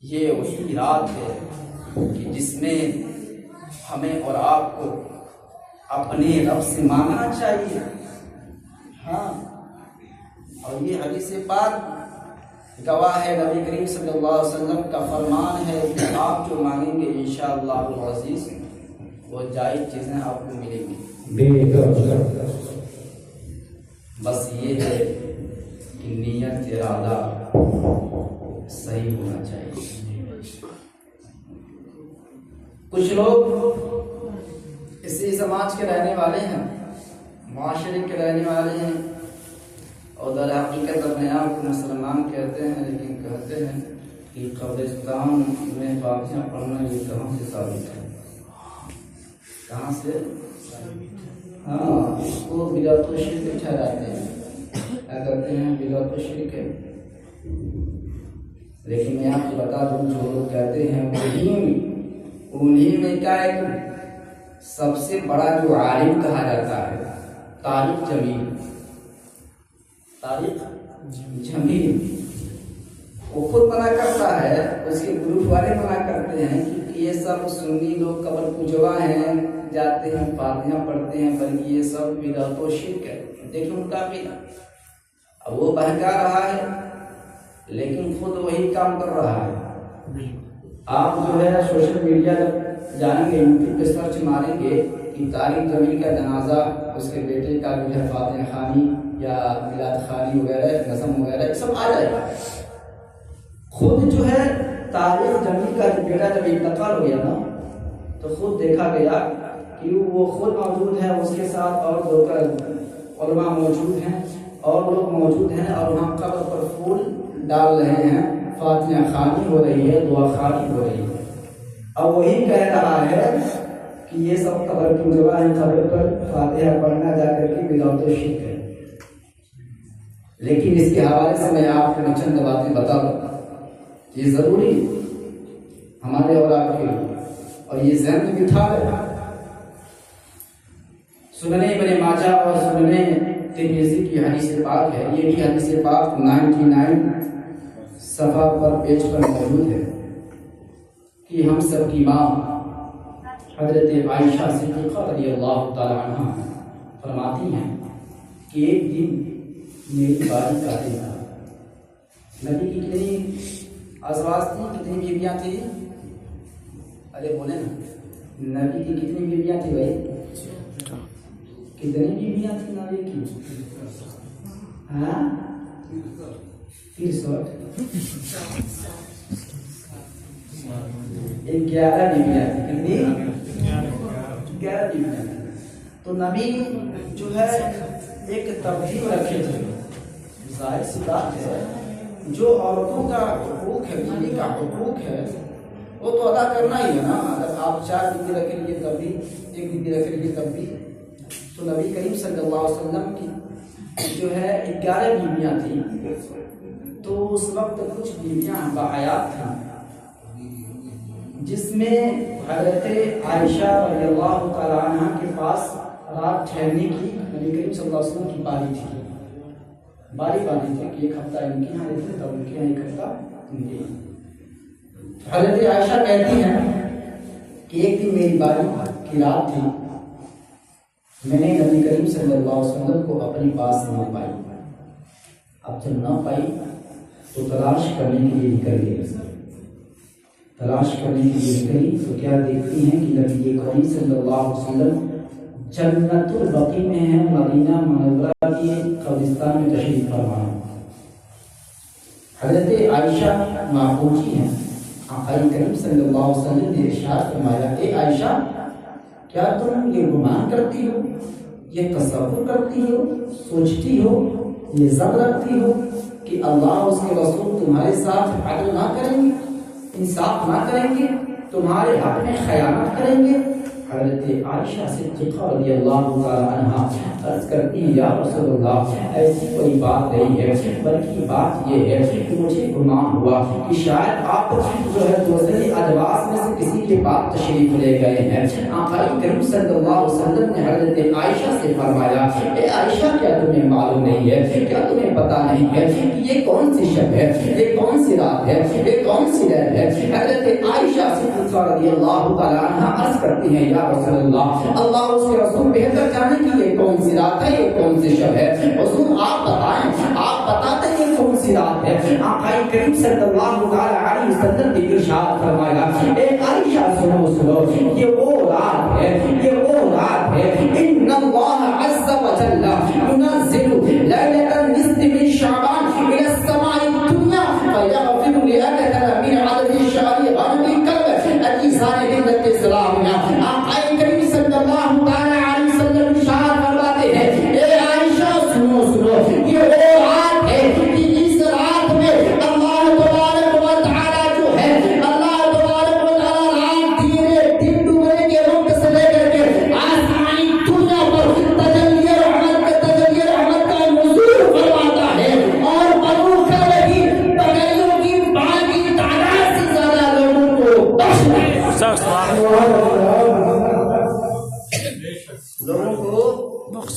یہ وہی رات ہے کہ جس میں ہمیں اور آپ کو اپنے رب سے مانگنا چاہیے. ہاں، اور یہ حدیث پاک گواہ ہے، نبی کریم صلی اللہ علیہ وسلم کا فرمان ہے کہ آپ جو مانگیں گے انشاءاللہ العزیز وہ جائز چیزیں آپ کو ملیں گی. بس یہ ہے کہ نیت ارادہ صحیح ہونا چاہیے. کچھ لوگ اسی سماج کے رہنے والے ہیں، معاشرے کے رہنے والے ہیں، اور در حقیقت اپنے آپ کو مسلمان کہتے ہیں، لیکن کہتے ہیں کہ قبرستان میں فاتحہ پڑھنا یہ کہاں سے ثابت ہے؟ کہاں سے؟ ہاں، اس کو بدعت و شرک ٹھہراتے ہیں. کیا کہتے ہیں؟ بدعت و شرک ہے. لیکن میں آپ کو بتا دوں، جو لوگ کہتے ہیں انہیں میں کیا ہے کہ سب سے بڑا جو عالم کہا جاتا ہے طارق جمیل. طارق جمیل وہ خود منع کرتا ہے، اس کے گروپ والے منع کرتے ہیں کہ یہ سب سنی لوگ قبر پجوا ہیں، جاتے ہیں فاتحہ پڑھتے ہیں، بلکہ یہ سب بدعت و شرک ہے. دیکھیں ان کا عقیدہ. اب وہ بہکا رہا ہے لیکن خود وہی کام کر رہا ہے. آپ جو ہے سوشل میڈیا جب جائیں گے، یوٹیوب پہ سرچ ماریں گے کہ طارق جمیل کا جنازہ، اس کے بیٹے کا جو ہے فاتحہ خوانی یا میلاد خوانی وغیرہ، نظم وغیرہ، یہ سب آ جائے گا. خود جو ہے طارق جمیل کا بیٹا جب انتقال ہو گیا نا، تو خود دیکھا گیا کہ وہ خود موجود ہے، اس کے ساتھ اور دو علماء موجود ہیں اور لوگ موجود ہیں، اور وہاں قبر پر پھول ڈال رہے ہیں، فاتحہ خوانی ہو رہی ہے، دعا خوانی ہو رہی ہے. اب وہی کہہ رہا ہے کہ یہ سب قبر کی جگہ ہے، قبر پر فاتحہ پڑھنا جا کر کے بدعت و شرک ہے. لیکن اس کے حوالے سے میں آپ کو چند باتیں بتا دوں. یہ ضروری ہمارے اور آپ کے لیے، اور یہ ذہن میں بٹھا ہے. سنن ابن ماجہ اور سنن ترمذی کی حدیث پاک ہے. یہ بھی حدیث پاک 99 صفحہ پر پیج پر موجود ہے کہ ہم سب کی ماں حضرت عائشہ صدیقہ رضی اللہ تعالی عنہ فرماتی ہیں کہ ایک دن میری باری کا دن تھا. نبی کی کتنی ازواج تھی؟ کتنی بیویاں تھی؟ ارے بولے نا، نبی کی کتنی بیویاں تھی بھائی؟ کتنی بیویاں تھی نبی کی؟ ہاں 63. 11 بیویاں تھی. کتنی؟ 11 بیویاں تھی. تو نبی جو ہے ایک ترتیب رکھے تھے. ظاہر سی بات ہے، جو عورتوں کا حقوق ہے، بیوی کا حقوق ہے، وہ تو ادا کرنا ہی ہے نا. اگر آپ 4 بیوی رکھیں گے تب بھی، 1 بیوی رکھیں گے تب بھی. تو نبی کریم صلی اللہ علیہ وسلم کی جو ہے 11 بیویاں تھیں. تو اس وقت کچھ بیویاں باحیات تھیں، جس میں حضرت عائشہ رضی اللہ تعالیٰ عنہ کے پاس رات ٹھہرنے کی نبی کریم صلی اللہ علیہ وسلم کی باری تھی. باری تھی کہ 1 ہفتہ ان کے یہاں رہتے، تب ان کے یہاں 1 ہفتہ ان کے یہاں. حضرت عائشہ کہتی ہیں کہ ایک دن میری باری کی رات تھی، میں نے نبی کریم صلی اللہ علیہ وسلم کو اپنی پاس نہ پائی. اب جب نہ پائی تو تلاش کرنے کے لیے نکل گئی. تلاش کرنے کے لیے نکلی تو کیا دیکھتی ہیں کہ نبی کریم صلی اللہ علیہ وسلم جنت البقیع میں ہے، مدینہ منورہ کی قبرستان میں تشریف فرما. حضرت عائشہ معقوجی ہیں. آقا کریم صلی اللہ علیہ وسلم نے ارشاد فرمایا، اے عائشہ، کیا تم یہ گمان کرتی ہو، یہ تصور کرتی ہو، سوچتی ہو، یہ ضد رکھتی ہو کہ اللہ اس کے رسول تمہارے ساتھ عدل نہ کریں گے، انصاف نہ کریں گے، تمہارے حق میں خیانت کریں گے؟ حضرت عائشہ صدیقہ رضی اللہ تعالی عنہا عرض کرتی ہیں، یا رسول اللہ، ایسی کوئی بات نہیں ہے، بلکہ بات یہ ہے کہ مجھے گمان ہوا کہ شاید آپ جو ہے دوسرے ادواس میں سے کسی کے پاس تشریف لے گئے ہیں. آقا کریم صلی اللہ علیہ وسلم نے حضرت عائشہ سے فرمایا، اے عائشہ، کیا تمہیں معلوم نہیں ہے، کیا تمہیں پتہ نہیں ہے کہ یہ کون سی شب ہے، یہ کون سی رات ہے، یہ کون سی رات ہے حضرت عائشہ صدیقہ رضی اللہ تعالی عنہ عرض کرتی ہیں یا رسول اللہ، اللہ اس کے رسول بہتر جانے کہ یہ کون سی رات ہے، یہ کون سی شب ہے، حضور آپ بتائیں، آپ بتاتے ہیں یہ کون سی رات ہے۔ آقا کریم صلی اللہ تعالی علیہ وسلم نے ارشاد فرمایا، اے عائشہ سنو یہ وہ رات ہے، یہ وہ رات ہے، ان اللہ عز وجل ينزل ليلة النصف من شعبان إلى السماء الدنيا فيغفر لأكثر من عدد الشهر غرب الكلب الإنسان ملة الإسلام۔ آقا کریم صلی اللہ تعالی علیہ وسلم ارشاد فرماتے ہیں، اے عائشہ سنو یہ وہ رات ہے کہ اس رات میں اللہ تبارک و تعالی جو ہے، اللہ تبارک و تعالی رات دن ڈوبنے کے وقت سے لے کر کے آسمانی دنیا پر تجلی رحمت کا نزول فرماتا ہے، اور بنو کرب کی بغیروں کی باقی تعداد سے زیادہ لوگوں کو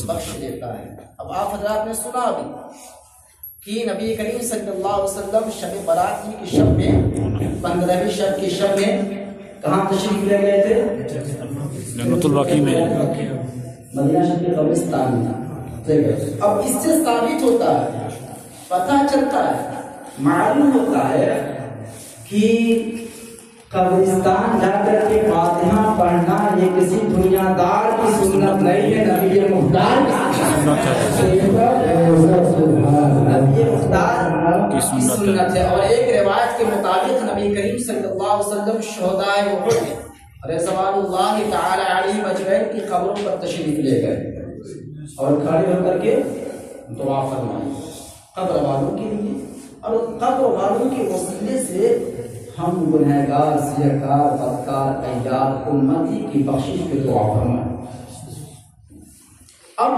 بخش دیتا ہے۔ اب آپ حضرات نے سنا بھی کہ نبی کریم صلی اللہ علیہ وسلم شب برات کی شب میں 15ویں شب کی شب میں کہاں تشریف لے گئے تھے؟ جنت البقیع میں، مدینہ شریف کے قبرستان میں۔ اب اس سے ثابت ہوتا ہے، پتہ چلتا ہے، معلوم ہوتا ہے کہ قبرستان جا کر کے فاتحہ پڑھنا یہ کسی دنیا دار کی سنت نہیں ہے، نبی مختار کی سنت ہے۔ اور ایک روایت کے مطابق نبی کریم صلی اللہ علیہ وسلم شہدائے احد رضوان اللہ تعالی علیہ اجمعین کی قبروں پر تشریف لے گئے اور کھڑے ہو کر کے دعا فرمائی قبر والوں کے لیے، اور قبر والوں کے وسیلے سے ہم گنہگار سیاکار بدکار عیار امتی کی بخشش کی دعا فرمائیں۔ اب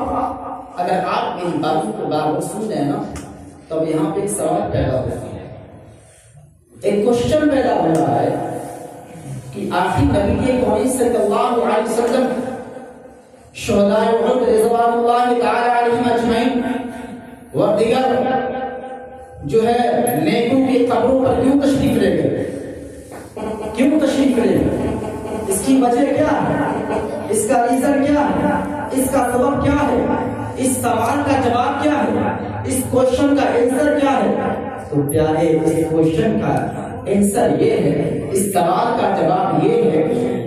اگر آپ ان باتوں کو بار سن لیں نا، تب یہاں پہ ایک سوال پیدا ہوتا ہے، ایک کوشچن پیدا ہو رہا ہے کہ آخر نبی کریم صلی اللہ علیہ وسلم شہدائے احد رضوان اللہ تعالی علیہم اجمعین اور دیگر جو ہے نیکوں کی قبروں پر کیوں تشریف لے گئے، کیوں تشریف لے گئے، اس کی وجہ کیا ہے، اس کا ریزن کیا ہے، اس کا سبب کیا ہے، اس سوال کا جواب کیا ہے، اس کوشچن کا آنسر کیا ہے؟ تو پیارے اس کوشچن کا آنسر یہ ہے، اس سوال کا جواب یہ ہے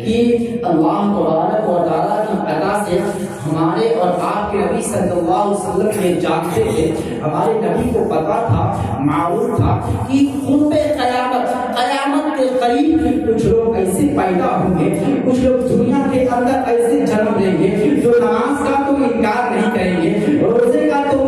کہ اللہ تبارک و تعالیٰ کی عطا سے ہمارے اور آپ کے نبی صلی اللہ علیہ وسلم یہ جانتے تھے، ہمارے نبی کو پتا تھا، معلوم تھا کہ قرب قیامت کے قریب کچھ لوگ ایسے پیدا ہوں گے، کچھ لوگ دنیا کے اندر ایسے جنم لیں گے جو نماز کا تو انکار نہیں کریں گے، روزے کا تو